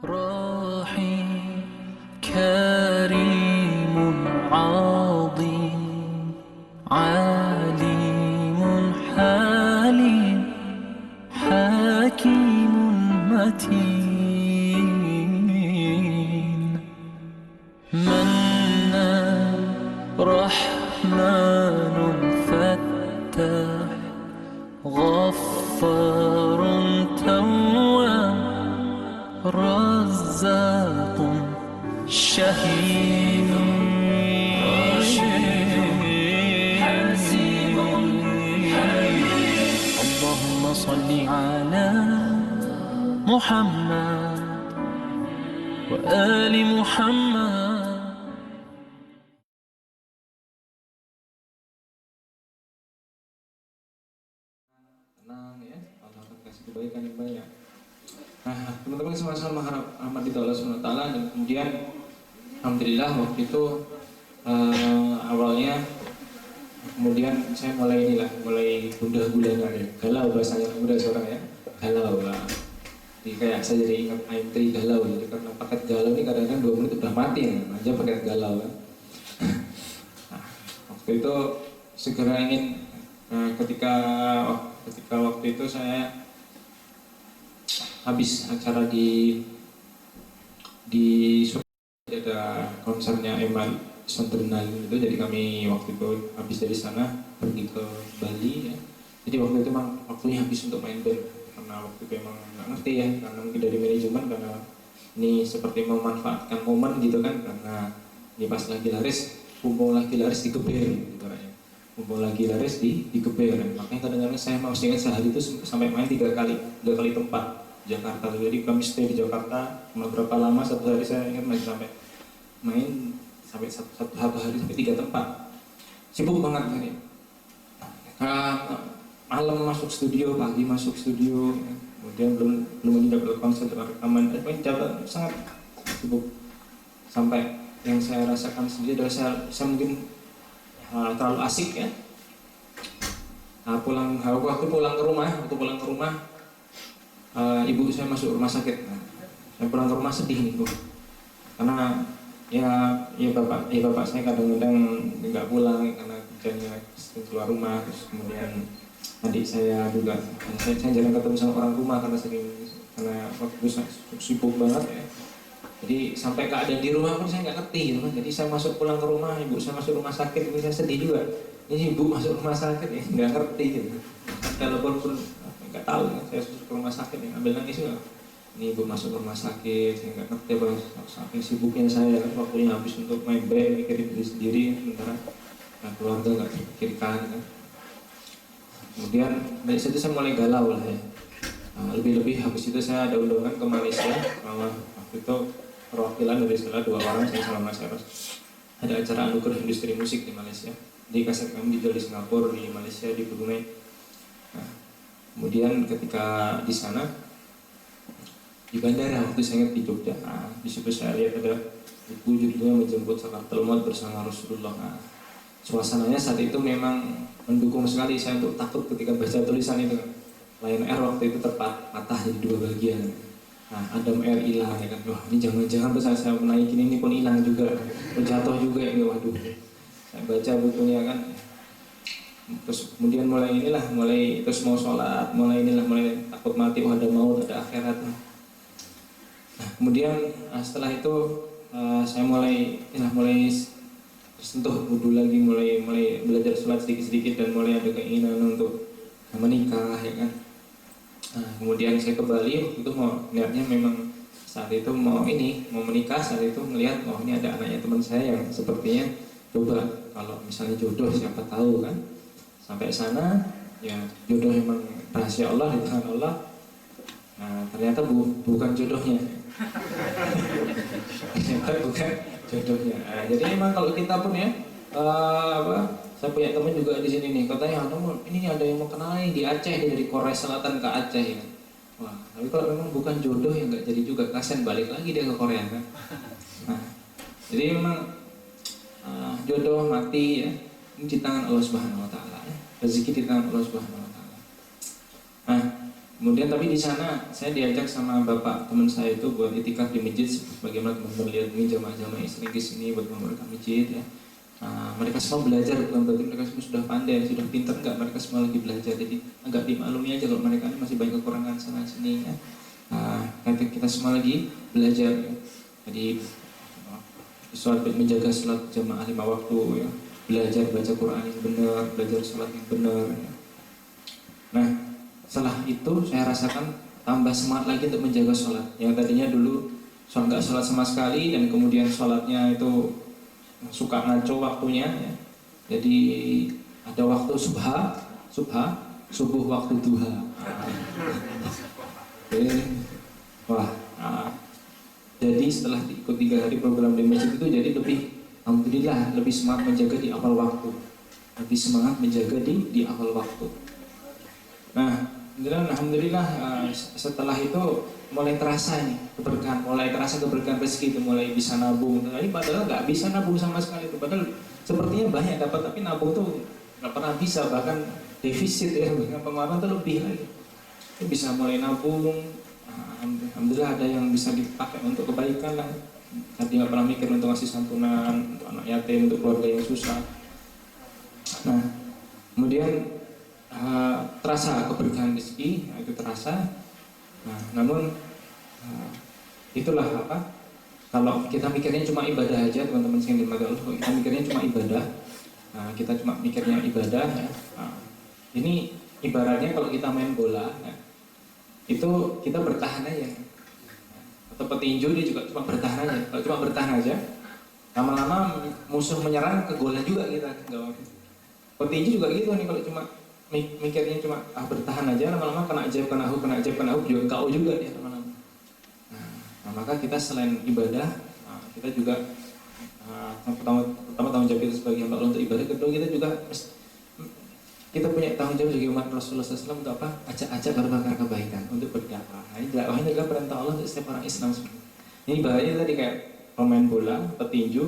رحيم كريم عظيم عليم حليم حكيم متين منان رحمن فتاح غفار تواب رزاق شهيد حزين اللهم صل على محمد وآل محمد. Tenang ya, Allah akan kasih kebaikan yang banyak. Nah, teman-teman sama-sama rahmat Allah SWT, dan kemudian alhamdulillah waktu itu awalnya kemudian saya mulai gundah gulana ya, galau bahasanya muda seorang ya, galau lah. Jadi kayak saya jadi ingat ayam teri galau, jadi karena paket galau ini kadang-kadang 2 menit udah mati ya, aja paket galau kan. Nah, waktu itu segera ingin ketika waktu itu saya habis acara di ada konsernya Emal Sondrenal itu, jadi kami waktu itu habis dari sana pergi ke Bali ya. Jadi waktu itu memang waktunya habis untuk main band, karena waktu itu emang nggak ngerti ya, karena mungkin dari manajemen karena ini seperti memanfaatkan momen gitu kan, karena ini pas lagi laris, mumpung lagi laris digeber gitu kan ya. Mumpung lagi laris digeber, makanya kadang-kadang saya mau sehari itu sampai main 3 kali tempat Jakarta. Jadi kami stay di Jakarta berapa lama, satu hari saya ingat masih sampai main sampai satu hari sampai 3 tempat, sibuk banget hari. Malam masuk studio, pagi masuk studio ya. Kemudian belum lagi dapat konser, rekaman, sangat sibuk. Sampai yang saya rasakan sendiri adalah saya mungkin terlalu asik ya. Waktu pulang ke rumah, ibu saya masuk rumah sakit. Saya pulang ke rumah sedih nih Bu, karena bapak saya kadang-kadang nggak pulang karena kerjanya keluar rumah. Terus kemudian adik saya juga, saya jarang ketemu sama orang rumah karena waktu saya sibuk banget ya. Jadi sampai keadaan di rumah pun saya nggak ngerti gitu kan. Jadi saya pulang ke rumah, ibu saya masuk rumah sakit, ini saya sedih juga. Ini ibu masuk rumah sakit ya, nggak ngerti gitu. Telepon pun nggak tahu kan, saya masuk ke rumah sakit ya, ambil nangis juga. Ini ibu masuk ke rumah sakit, saya nggak ngerti apa, saking sibuknya saya kan, waktunya habis untuk main band, mikirin diri sendiri, sementara keluarga nggak dipikirkan kan. Kemudian dari situ saya mulai galau lah ya. Lebih-lebih habis itu saya ada undangan ke Malaysia. Waktu itu perwakilan dari salah 2 orang, saya sama Mas Eros, ada acara anugerah industri musik di Malaysia. Di kaset kami dijual di Singapura, di Malaysia, di Brunei. Nah, kemudian ketika di sana di bandara, waktu saya ingat di Jogja, di situ saya lihat ada buku judulnya Menjemput Sakaratul Maut bersama Rasulullah. Suasananya saat itu memang mendukung sekali saya untuk takut ketika baca tulisan itu. Lion Air waktu itu patah jadi 2 bagian. Adam Air hilang ya kan. Wah, ini jangan-jangan pas saya menaikin ini pun hilang juga, jatuh juga ini. Waduh. Saya baca bukunya kan. Terus kemudian mulai terus mau sholat, mulai takut mati, ada maut, ada akhirat. Nah, kemudian setelah itu saya mulai tersentuh wudhu lagi, mulai belajar sholat sedikit-sedikit, dan mulai ada keinginan untuk menikah ya kan. Nah, kemudian saya ke Bali, waktu itu niatnya memang saat itu mau menikah. Saat itu melihat ini ada anaknya teman saya yang sepertinya coba kalau misalnya jodoh, siapa tahu kan. Sampai sana ya, jodoh memang rahasia Allah, di tangan Allah. Nah, ternyata bukan jodohnya. Ternyata bukan jodohnya. Jadi memang kalau kita pun ya saya punya teman juga di sini nih, katanya ini ada yang mau kenalin di Aceh, dari Korea Selatan ke Aceh ya. Wah, tapi kalau memang bukan jodoh ya nggak jadi juga, kasian balik lagi dia ke Korea kan. Nah, jadi memang jodoh mati ya, ini di tangan Allah Subhanahu Wa Taala ya. Rezeki di tangan Allah Subhanahu Wa Taala. Nah, Kemudian tapi di sana saya diajak sama bapak teman saya itu buat itikaf di masjid. Bagaimana teman-teman lihat ini jamaah-jamaah yang sering kesini buat memurahkan masjid ya. Mereka semua belajar, bukan berarti mereka semua sudah pandai, sudah pintar, enggak, mereka semua lagi belajar. Jadi agak dimaklumi aja kalau mereka ini masih banyak kekurangan sana sini ya. Nanti kita semua lagi belajar ya. Jadi sholat, menjaga sholat jamaah 5 waktu ya. Belajar baca Quran yang benar, belajar sholat yang benar ya. Nah, setelah itu saya rasakan tambah semangat lagi untuk menjaga sholat. Yang tadinya dulu nggak sholat sama sekali dan kemudian sholatnya itu suka ngaco waktunya ya. Jadi ada waktu subuh waktu duha. Jadi setelah ikut 3 hari program di masjid itu jadi alhamdulillah lebih semangat menjaga di awal waktu. Lebih semangat menjaga di awal waktu. Nah, alhamdulillah setelah itu mulai terasa nih keberkahan rezeki itu, mulai bisa nabung. Tadi padahal nggak bisa nabung sama sekali itu, padahal sepertinya banyak dapat tapi nabung tuh nggak pernah bisa, bahkan defisit ya, bahkan pengeluaran tuh lebih lagi. Itu bisa mulai nabung. Alhamdulillah ada yang bisa dipakai untuk kebaikan lah. Tadi nggak pernah mikir untuk ngasih santunan untuk anak yatim, untuk keluarga yang susah. Nah, kemudian terasa keberkahan rezeki, itu terasa. Nah, namun itulah apa? Kalau kita mikirnya cuma ibadah aja, teman-teman sekalian dirahmati Allah, kita mikirnya cuma ibadah. Kita cuma mikirnya ibadah. Ya. Ini ibaratnya kalau kita main bola, ya, itu kita bertahan aja. Atau petinju dia juga cuma bertahan aja. Kalau cuma bertahan aja, lama-lama musuh menyerang ke golnya juga kita. Petinju juga gitu nih, kalau cuma mikirnya cuma bertahan aja, lama-lama kena ajaib, kena hook juga KO juga ya lama-lama. Nah, maka kita selain ibadah, kita juga pertama tanggung jawab kita sebagai hamba Allah untuk ibadah. Kedua, kita punya tanggung jawab sebagai umat Rasulullah SAW untuk apa? Ajak berbagai kebaikan, untuk berdakwah. Ini dakwah ini adalah perintah Allah untuk setiap orang Islam sebenarnya. Ini ibaratnya tadi kayak pemain bola, petinju,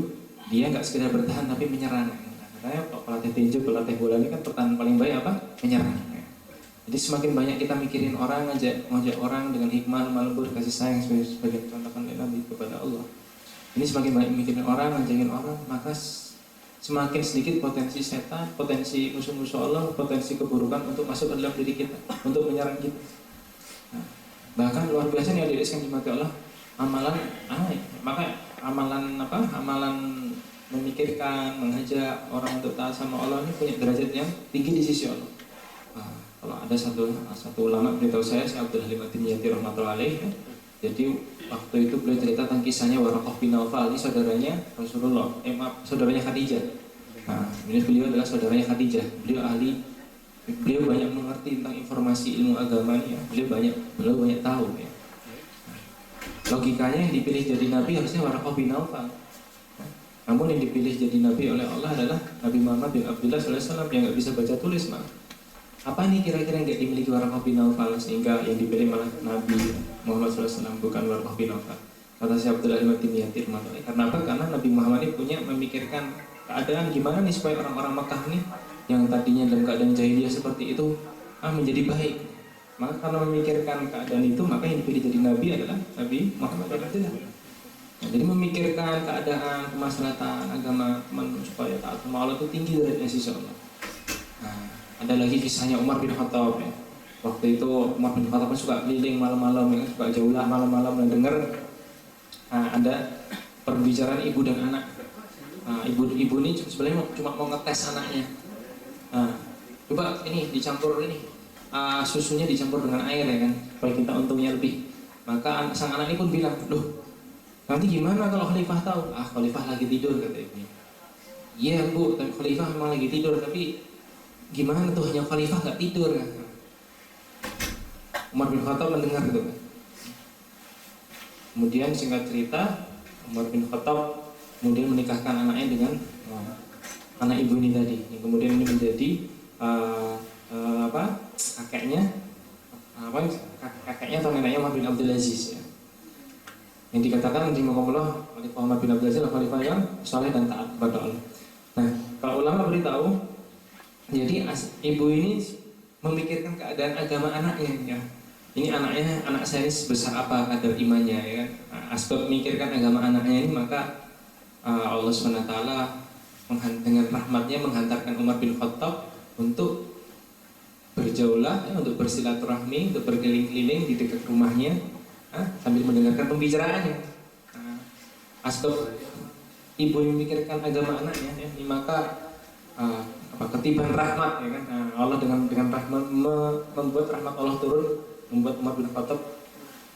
dia nggak sekedar bertahan tapi menyerang. Katanya pelatih tinju, pelatih bola ini kan pertahanan paling baik apa? Menyerang. Jadi semakin banyak kita mikirin orang, ngajak orang dengan hikmah, lemah lembut, kasih sayang sebagai contohkan Nabi kepada Allah. Ini semakin banyak mikirin orang, ngajakin orang, maka semakin sedikit potensi setan, potensi musuh-musuh Allah, potensi keburukan untuk masuk ke dalam diri kita, untuk menyerang kita. Bahkan luar biasa nih adik-adik yang dimati Allah, amalan memikirkan, mengajak orang untuk taat sama Allah ini punya derajat yang tinggi di sisi Allah. Kalau ada satu ulama beritahu saya Abdul Halim At-Timiyati rahmatullahi alaih. Jadi waktu itu beliau cerita tentang kisahnya Waraqah bin Naufal, ini saudaranya Rasulullah, saudaranya Khadijah. Ini beliau adalah saudaranya Khadijah. Beliau banyak mengerti tentang informasi ilmu agama ya. Beliau banyak tahu ya. Logikanya yang dipilih jadi nabi harusnya Waraqah bin Naufal. Namun yang dipilih jadi nabi oleh Allah adalah Nabi Muhammad bin Abdullah SAW yang nggak bisa baca tulis. Apa nih kira-kira yang nggak dimiliki Waraqah bin Naufal sehingga yang dipilih malah Nabi Muhammad SAW bukan Waraqah bin Naufal? Kata Syekh Abdul Halim At-Timiyati rahmatullahi. Karena apa? Karena Nabi Muhammad ini punya memikirkan keadaan gimana nih supaya orang-orang Mekah nih yang tadinya dalam keadaan jahiliyah seperti itu menjadi baik. Maka karena memikirkan keadaan itu, maka yang dipilih jadi nabi adalah Nabi Muhammad SAW. Jadi memikirkan keadaan, kemaslahatan agama supaya taat sama Allah itu tinggi derajatnya sisi Allah. Ada lagi kisahnya Umar bin Khattab ya. Waktu itu Umar bin Khattab suka keliling malam-malam ya, suka jauh lah malam-malam dan dengar ada perbicaraan ibu dan anak. Ibu ini sebenarnya cuma mau ngetes anaknya. Coba ini dicampur susunya dicampur dengan air ya kan, supaya kita untungnya lebih. Maka sang anak ini pun bilang, loh nanti gimana kalau Khalifah tahu? Khalifah lagi tidur, kata ibunya. Iya bu, Khalifah memang lagi tidur, tapi gimana tuh hanya Khalifah gak tidur kan? Umar bin Khattab mendengar gitu kan. Kemudian singkat cerita, Umar bin Khattab kemudian menikahkan anaknya dengan anak ibu ini tadi. Yang kemudian ini menjadi kakeknya atau neneknya Umar bin Abdul Aziz ya. Yang dikatakan rahimahullah Khalifah Umar bin Abdul Aziz adalah khalifah yang saleh dan taat kepada Allah. Nah, kalau ulama beritahu, jadi ibu ini memikirkan keadaan agama anaknya ya. ini anak saya ini sebesar apa kadar imannya, ya kan. Asbab memikirkan agama anaknya ini, maka Allah SWT dengan rahmatnya menghantarkan Umar bin Khattab untuk berjaulah, ya, untuk bersilaturahmi, untuk berkeliling-keliling di dekat rumahnya, sambil mendengarkan pembicaraannya. Asbab ibu memikirkan agama anaknya, ya, ini maka ketiban rahmat, ya kan. Allah dengan rahmat membuat rahmat Allah turun, membuat Umar bin Khattab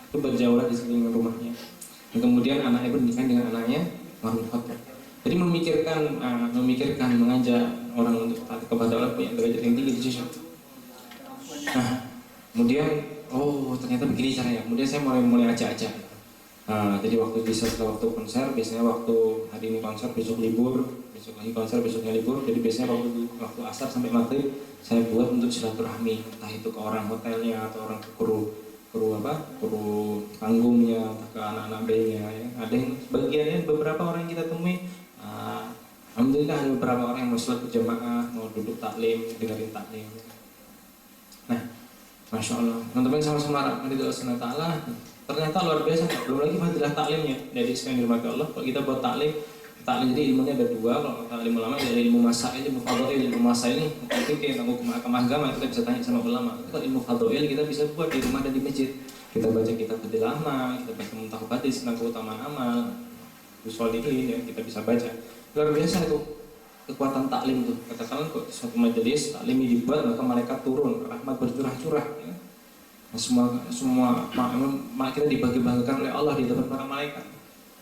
itu berjaulah di sekeliling rumahnya. Dan kemudian anaknya bernikah dengan anaknya Umar bin Khattab. Jadi memikirkan mengajak orang untuk taat kepada Allah punya derajat yang tinggi di sisi. Nah, kemudian ternyata begini caranya. Kemudian saya mulai ajak-ajak. Jadi setelah waktu konser, biasanya waktu hari ini konser, besok libur, besok lagi konser, besoknya libur. Jadi biasanya waktu asar sampai maghrib saya buat untuk silaturahmi, entah itu ke orang hotelnya atau orang ke kru panggungnya, ke anak-anak bandnya, ya. Ada yang sebagiannya beberapa orang yang kita temui, alhamdulillah ada beberapa orang yang mau sholat berjamaah, mau duduk taklim, dengerin taklim. Nah, masya Allah, teman-teman sama-sama rahmat dari Allah SWT, ternyata luar biasa. Belum lagi fadilah taklimnya. Jadi sekali dirahmati Allah, kalau kita buat taklim jadi ilmunya ada dua. Kalau taklim ulama ada ilmu masail, ilmu fadhail. Ilmu masail ini itu kayak hukum agama, kita bisa tanya sama ulama. Kalau ilmu fadhail kita bisa buat di rumah dan di masjid. Kita baca kitab fadil lama, kita baca muntahab hadis tentang keutamaan amal, usul ini, ya, kita bisa baca. Luar biasa itu kekuatan taklim itu. Katakan kok suatu majelis taklim dibuat, maka malaikat turun, rahmat bercurah-curah, ya. Nah, semua kita dibagi-bagikan oleh Allah di depan para malaikat.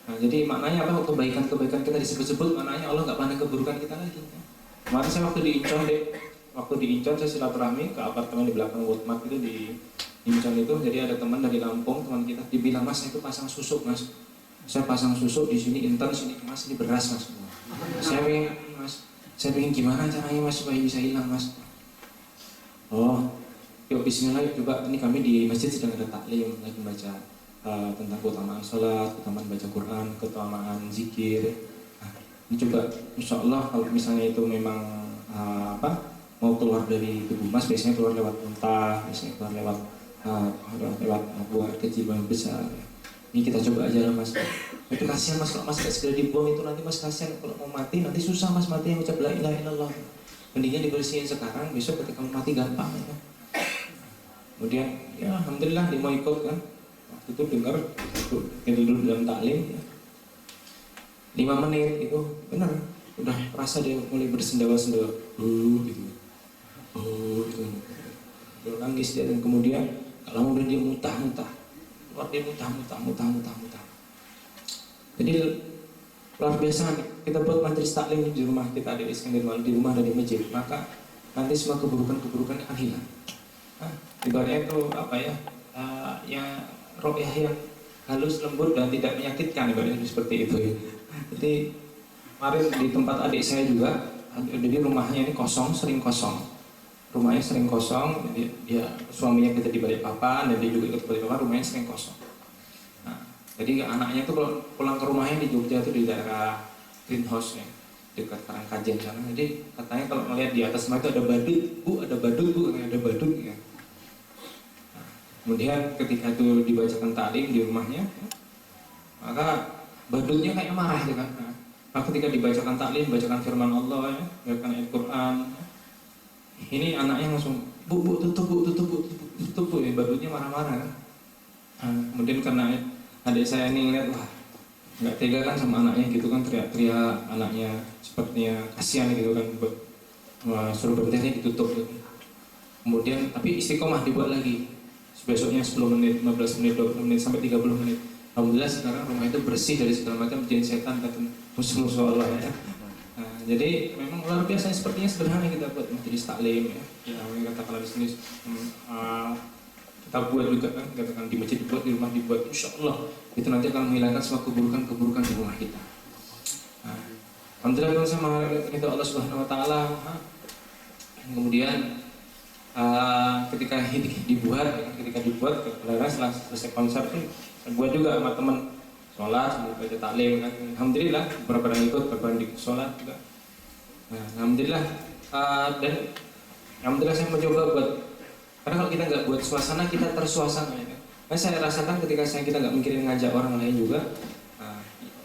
Nah, jadi maknanya apa? Kebaikan-kebaikan kita disebut-sebut, maknanya Allah nggak pandang keburukan kita lagi. Kemarin saya waktu di Incon saya silaturahmi ke apartemen di belakang Woodmark itu di Incon itu. Jadi ada teman dari Lampung, teman kita, dibilang, "Mas, saya itu pasang susuk, Mas. Saya pasang susuk di sini intan, sini Mas, ini beras, Mas." Saya pengen gimana caranya, Mas, supaya bisa hilang, Mas? Yuk bismillah, coba ini kami di masjid sedang ada taklim, lagi baca tentang keutamaan sholat, keutamaan baca Quran, keutamaan zikir. Nah, ini coba, insya Allah kalau misalnya itu memang mau keluar dari tubuh Mas, biasanya keluar lewat muntah, biasanya keluar lewat buah kecil buah besar. Ini kita coba aja lah, Mas. Itu kasihan, Mas, kalau Mas gak segera dibuang itu nanti Mas kasihan, kalau mau mati nanti susah, Mas, mati yang ucap la ilaha illallah. Mendingan dibersihin sekarang, besok ketika mau mati gampang, ya. Kemudian ya alhamdulillah dia mau ikut kan. Waktu itu dengar kita dulu dalam taklim, ya. 5 menit itu benar udah rasa dia mulai bersendawa-sendawa gitu. Dia nangis dia, dan kemudian kalau udah dia muntah-muntah. Jadi luar biasa kita buat majelis taklim di rumah kita, di rumah dan di masjid, maka nanti semua keburukan akan hilang. Ibaratnya itu ruqyah yang halus, lembut dan tidak menyakitkan, ibaratnya seperti itu, ya. Jadi kemarin di tempat adik saya juga, jadi rumahnya ini sering kosong. Rumahnya sering kosong, jadi dia suaminya kita di Balikpapan dan dia juga ikut Balikpapan, rumahnya sering kosong. Nah, jadi anaknya itu kalau pulang ke rumahnya di Jogja itu di daerah Greenhouse, ya, dekat Karangkajen sana. Jadi katanya kalau melihat di atas rumah itu ada badut, ya. Kemudian ketika itu dibacakan taklim di rumahnya, maka badutnya kayak marah, ya kan. Nah, ketika dibacakan taklim, bacakan firman Allah, ya, bacakan ayat Quran, ini anaknya langsung tutup, ya, badutnya marah-marah, kan. Nah, kemudian karena adik saya ini ngeliat, wah nggak tega kan sama anaknya gitu kan, teriak-teriak anaknya sepertinya kasihan gitu kan, suruh berhenti ditutup gitu. Kemudian tapi istiqomah dibuat lagi. Besoknya 10 menit, 15 menit, 20 menit, sampai 30 menit. Alhamdulillah sekarang rumah itu bersih dari segala macam jin, setan, dan musuh-musuh Allah, ya. Nah, jadi memang luar biasa, sepertinya sederhana kita buat majelis taklim, ya. Yang katakanlah di sini kita buat juga kan, katakan di masjid dibuat, di rumah dibuat, insya Allah itu nanti akan menghilangkan semua keburukan di rumah kita. Nah, alhamdulillah sama itu Allah Subhanahu Wa Taala. Kemudian ketika dibuat setelah selesai konser pun buat juga sama teman sholat, baca taklim, kan. Alhamdulillah beberapa yang ikut, beberapa yang sholat juga. Nah, alhamdulillah dan alhamdulillah saya mencoba buat Karena kalau kita nggak buat suasana, kita tersuasana ya kan. Nah, saya rasakan ketika kita nggak mikirin ngajak orang lain juga.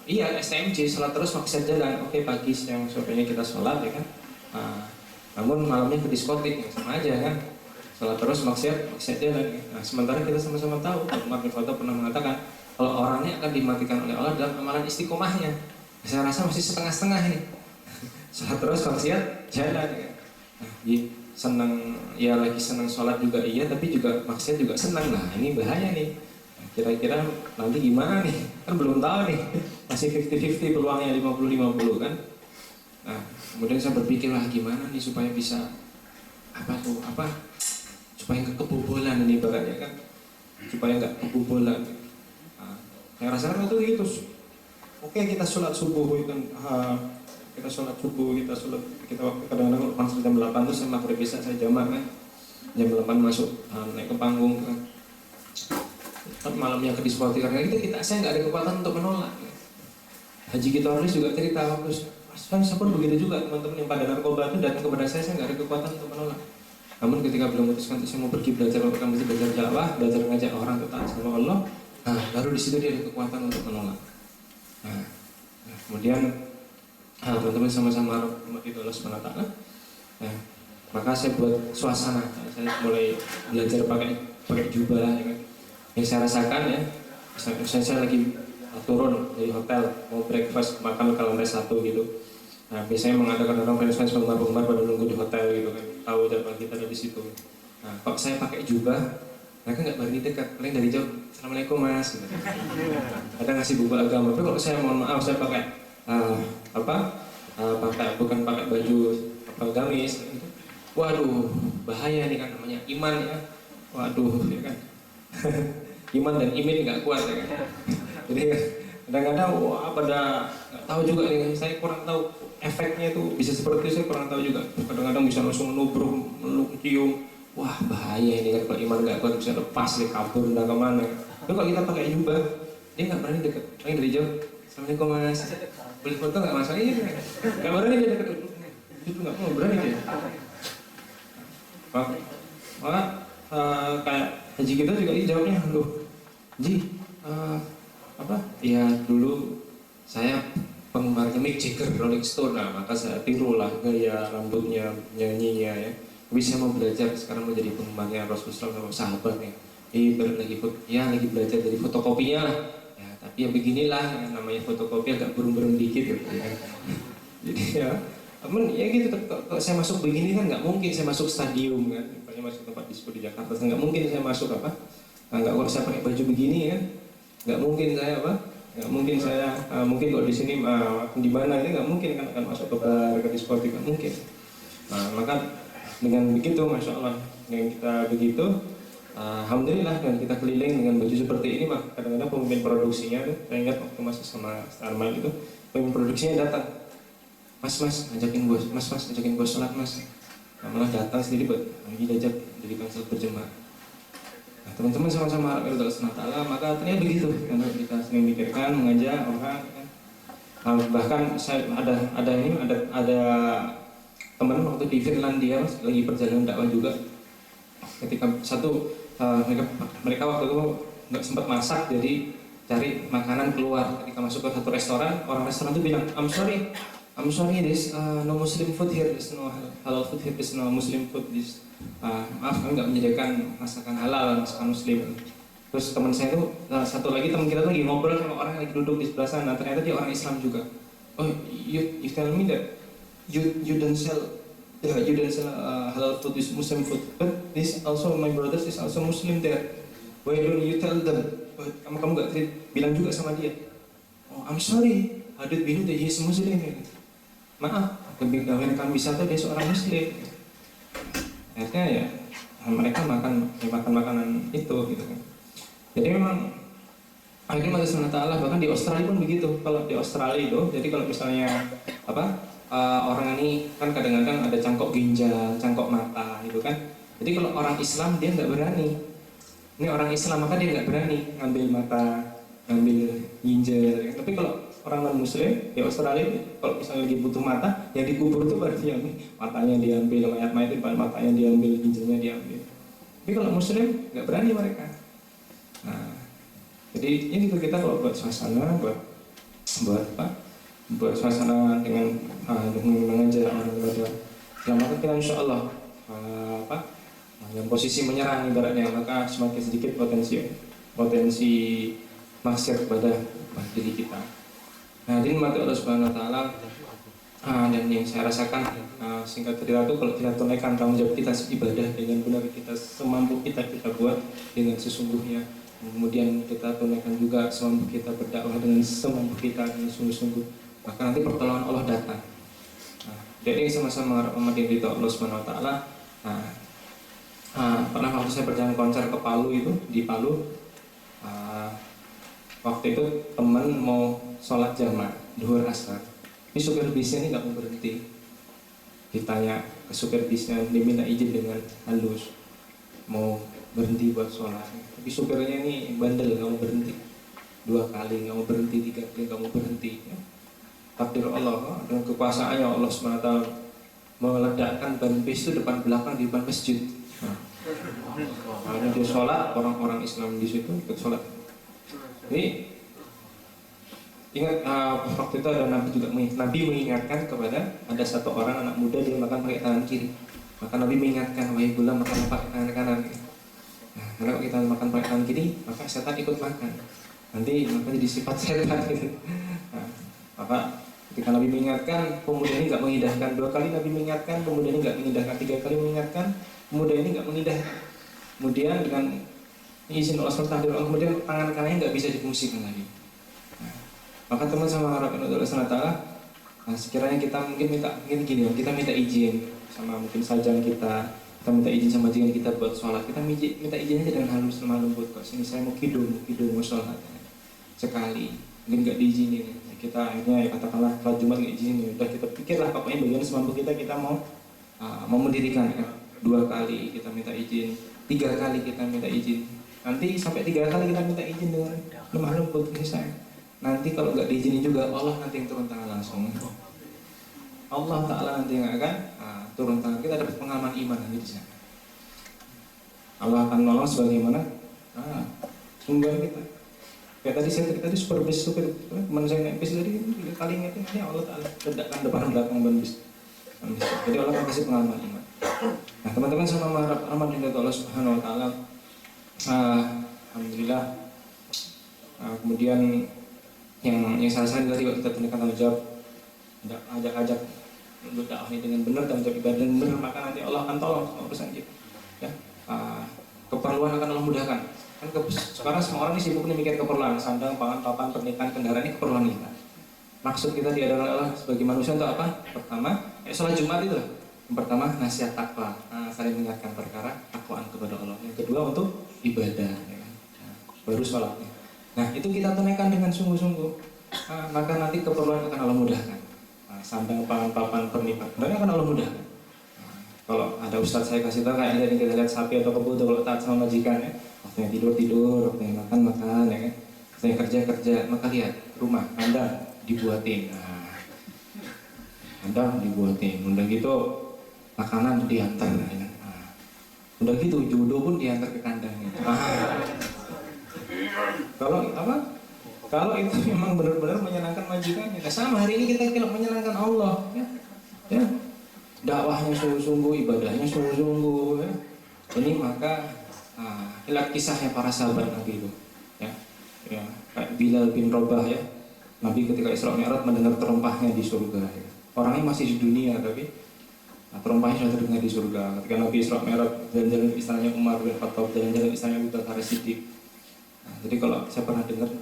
Iya, STMJ, sholat terus maksiat jalan. Oke, pagi, siang, sorenya kita sholat ya kan. Namun malamnya ke diskotik, ya sama aja kan. Sholat terus maksiat jalan. Nah, sementara kita sama-sama tahu, Umar bin Khattab pernah mengatakan, kalau orangnya akan dimatikan oleh Allah dalam amalan istiqomahnya. Saya rasa masih setengah-setengah ini. Sholat terus maksiat jalan ya kan. Nah, senang, ya lagi senang sholat juga iya, tapi juga maksiat juga senang. Nah, ini bahaya nih. Kira-kira nanti gimana nih? Kan belum tahu nih. Masih 50-50 peluangnya 50-50 kan. Nah, kemudian saya berpikir lah gimana nih supaya bisa supaya nggak kebobolan ini ibaratnya kan. Supaya nggak kebobolan. Nah, saya rasakan waktu itu oke, kita sholat subuh kan. Kita sholat subuh, kita waktu kadang-kadang pas jam 8 tuh saya maghrib bisa saya jamak kan. Jam 8 masuk naik ke panggung kan. Tapi malamnya ke diskotik karena saya nggak ada kekuatan untuk menolak. Haji kita juga cerita waktu saya pun begitu juga, teman-teman yang pada narkoba itu datang kepada saya nggak ada kekuatan untuk menolak. Namun ketika belum memutuskan saya mau pergi belajar dakwah, belajar ngajak orang ke taat sama Allah, nah baru di situ dia ada kekuatan untuk menolak. Nah kemudian teman-teman sama-sama itu Allah SWT. Nah, maka saya buat suasana, saya mulai belajar pakai jubah ya kan. Yang saya rasakan ya, saya lagi turun dari hotel mau breakfast makan ke lantai 1 gitu. Nah biasanya mengadakan orang fans penggemar pada nunggu di hotel gitu kan, tahu jadwal kita ada di situ. Nah kok saya pakai jubah, mereka nggak berani dekat, paling dari jauh assalamualaikum mas. Gitu. Ada ngasih buku agama, tapi kalau saya mohon maaf saya pakai bukan pakai baju gamis. Gitu. Waduh bahaya nih kan, namanya iman ya. Waduh ya kan. Iman dan imin nggak kuat ya kan. Jadi kadang-kadang pada nggak tahu juga nih, saya kurang tahu efeknya itu bisa seperti itu, saya kurang tahu juga. Kadang-kadang bisa langsung nubruk, meluk, cium. Wah bahaya ini kan, kalau iman nggak kuat bisa lepas nih, kabur entah kemana. Tapi kalau kita pakai jubah, dia nggak berani dekat, paling dari jauh. Assalamualaikum mas, boleh foto nggak mas? Iya nggak berani dia dekat, itu nggak mau berani dia. Maka kayak haji kita juga dijawabnya, loh Ji, ya dulu saya penggemarnya Mick Jagger, Rolling Stone, nah maka saya tirulah gaya rambutnya, nyanyinya ya. Tapi saya mau belajar, sekarang mau jadi penggemarnya Rasulullah sama sahabatnya. Lagi belajar dari fotokopinya lah. Ya, tapi ya beginilah, namanya fotokopi agak burung-burung dikit ya. Jadi ya, ya gitu, kalau saya masuk begini kan nggak mungkin saya masuk stadium kan, misalnya masuk tempat disco di Jakarta, nggak mungkin saya masuk nggak kalau saya pakai baju begini kan, nggak mungkin saya mungkin kalau di sini di mana ini nggak mungkin kan akan masuk ke bar, ke diskotik, nggak mungkin. Nah, maka dengan begitu, masya Allah, dengan kita begitu, alhamdulillah, dan kita keliling dengan baju seperti ini, maka kadang-kadang pemimpin produksinya tuh, saya ingat waktu masih sama Starman itu, pemimpin produksinya datang, mas ajakin gue sholat mas. Nah, malah datang sendiri buat diajak jadi kansel berjemaah. Nah, teman-teman sama-sama harap Allah SWT, maka ternyata begitu, karena kita sering mikirkan mengajak orang kan. Bahkan saya ada teman waktu di Finlandia lagi perjalanan dakwah juga. Ketika mereka waktu itu nggak sempat masak, jadi cari makanan keluar. Ketika masuk ke satu restoran, orang restoran itu bilang, I'm sorry, there's no Muslim food here, there's no halal food here, there's no Muslim food. Maaf, kami nggak menyediakan masakan halal, masakan Muslim. Terus teman saya itu, satu lagi teman kita lagi ngobrol sama orang yang lagi duduk di sebelah sana. Ternyata dia orang Islam juga. Oh, you tell me that you don't sell halal food, is Muslim food, but this also my brothers is also Muslim there. Why don't you tell them? Kamu nggak bilang juga sama dia? Oh, I'm sorry, how did we know that he is Muslim? Maaf, kebijakan kami wisata dia seorang Muslim. Akhirnya ya mereka makan makanan itu gitu kan. Jadi memang akhirnya Allah SWT, bahkan di Australia pun begitu. Kalau di Australia itu, jadi kalau misalnya orang ini kan kadang-kadang ada cangkok ginjal, cangkok mata gitu kan. Jadi kalau orang Islam dia nggak berani. Ini orang Islam maka dia nggak berani ngambil mata, ngambil ginjal. Tapi kalau orang non-Muslim di Australia, kalau misalnya lagi butuh mata, yang dikubur itu berarti yang matanya diambil, mayat-mayat itu matanya diambil, ginjalnya diambil. Tapi kalau muslim nggak berani mereka. Nah, jadi ini gitu kita kalau buat suasana, buat apa? Buat suasana dengan mengajak orang kepada selamatkan kita insya Allah yang posisi menyerang ibaratnya, maka semakin sedikit potensi maksiat kepada diri kita. Nah, ini mati Allah Subhanahu Wa Taala. Dan yang saya rasakan singkat cerita itu kalau kita tunaikan tanggung jawab kita ibadah dengan benar, kita semampu kita buat dengan sesungguhnya, kemudian kita tunaikan juga semampu kita berdakwah dengan semampu kita dengan sungguh-sungguh, maka nanti pertolongan Allah datang. Jadi sama-sama mengharap yang ridho Allah Subhanahu Wa Taala. Pernah waktu saya berjalan konser ke Palu itu, di Palu, waktu itu teman mau sholat jamaah duhur asar. Ini supir bisnya ini nggak mau berhenti. Ditanya ke supir bisnya, diminta izin dengan halus mau berhenti buat sholat. Tapi supirnya ini bandel, nggak mau berhenti. 2 kali nggak mau berhenti, 3 kali nggak mau berhenti. Ya. Takdir Allah dengan kekuasaannya Allah SWT meledakkan ban bis itu depan belakang di depan masjid. Dia sholat, orang-orang Islam di situ ikut sholat. Ini ingat waktu itu ada Nabi mengingatkan kepada ada satu orang anak muda dia makan pakai tangan kiri, maka Nabi mengingatkan wahai gulam makan pakai tangan kanan. Nah, karena kalau kita makan pakai tangan kiri maka setan ikut makan, nanti maka jadi sifat setan gitu. Nah, maka ketika Nabi mengingatkan, pemuda ini nggak mengindahkan. 2 kali Nabi mengingatkan, pemuda ini nggak mengindahkan. 3 kali mengingatkan, pemuda ini nggak mengindahkan. Kemudian dengan izin Allah SWT, kemudian tangan kanannya nggak bisa difungsikan lagi. Maka teman sama harapin Allah SWT, sekiranya kita mungkin minta izin sama mungkin sajang kita minta izin sama majikan kita buat sholat, kita minta izin aja dengan halus lemah lembut, kok sini saya mau kidung mau sholat sekali, mungkin nggak diizinin, kita akhirnya katakanlah sholat Jumat nggak izinin, udah kita pikirlah pokoknya bagian semampu kita mau mendirikan 2 kali kita minta izin, 3 kali kita minta izin, nanti sampai 3 kali kita minta izin dengan lemah lembut misalnya. Nanti kalau nggak diizinin juga Allah nanti yang turun tangan langsung. Allah Ta'ala nanti yang akan turun tangan. Kita dapat pengalaman iman nanti di sana. Allah akan nolong sebagaimana sumber kita. Kayak tadi saya tadi super teman saya naik bis tadi 3 kali ngetin Allah Ta'alaledakkan depan belakang ban bis. Jadi Allah akan kasih pengalaman iman. Nah teman-teman sama mengharap aman dari Allah Subhanahu Wa Ta'ala. Alhamdulillah. Kemudian yang saya rasakan tadi waktu kita tunaikan tanggung jawab, ajak untuk dakwah ini dengan benar, tanggung jawab ibadah dengan benar, maka nanti Allah akan tolong sama urusan kita. Ya, keperluan akan Allah mudahkan. Kan sekarang semua orang ini sibuk nih mikir keperluan, sandang, pangan, papan, pernikahan, kendaraan, ini keperluan kita. Maksud kita di hadapan Allah sebagai manusia untuk apa? Pertama, sholat Jumat itu lah. Yang pertama nasihat takwa, saling mengingatkan perkara takwaan kepada Allah. Yang kedua untuk ibadah, ya kan? Baru sholatnya. Nah itu kita tunaikan dengan sungguh-sungguh, maka nanti keperluan akan Allah mudahkan. Sandang, pangan, papan, pernikahan, akan Allah mudahkan. Kalau ada ustadz saya kasih tahu kayak ini kita lihat sapi atau kebo, kalau taat sama majikan ya, waktunya tidur, waktunya makan ya kan, waktunya kerja, maka lihat rumah Anda dibuatin, udah gitu makanan diantar, ya. Udah gitu jodoh pun diantar ke kandang. Kalau itu memang benar-benar menyenangkan majikannya. Nah, sama hari ini kita kalau menyenangkan Allah, ya, dakwahnya sungguh-sungguh, ibadahnya sungguh-sungguh, ya. Ini maka lihat kisahnya para sahabat Nabi itu, ya, kayak Bilal bin Rabah ya. Nabi ketika Isra Mi'raj mendengar terompahnya di surga. Ya. Orangnya masih di dunia tapi terompahnya sudah terdengar di surga. Ketika Nabi Isra Mi'raj jalan-jalan ke istananya Umar bin Khattab, jalan-jalan ke istananya Abu Bakar Siddiq. Jadi kalau saya pernah dengar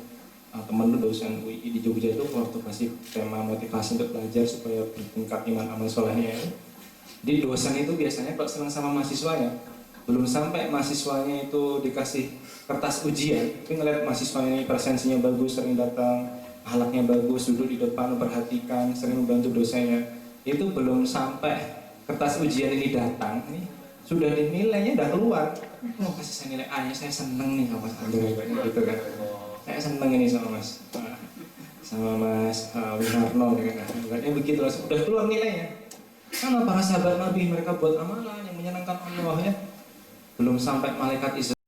teman dosen UI di Jogja itu waktu kasih tema motivasi untuk belajar supaya bertingkat iman amal solehnya ya. Di dosen itu biasanya kalau senang sama mahasiswanya, belum sampai mahasiswanya itu dikasih kertas ujian, tapi ngeliat mahasiswanya ini presensinya bagus, sering datang, akhlaknya bagus, duduk di depan, memperhatikan, sering membantu dosennya, itu belum sampai kertas ujian ini datang, nih sudah dinilainya udah keluar. Oh kasih saya nilai A, saya seneng nih sama Mas Andre gitu kan. Saya seneng ini sama Mas Winarno kan. Berarti begitu langsung udah keluar nilainya. Karena para sahabat Nabi mereka buat amalan yang menyenangkan Allah ya. belum sampai malaikat Israel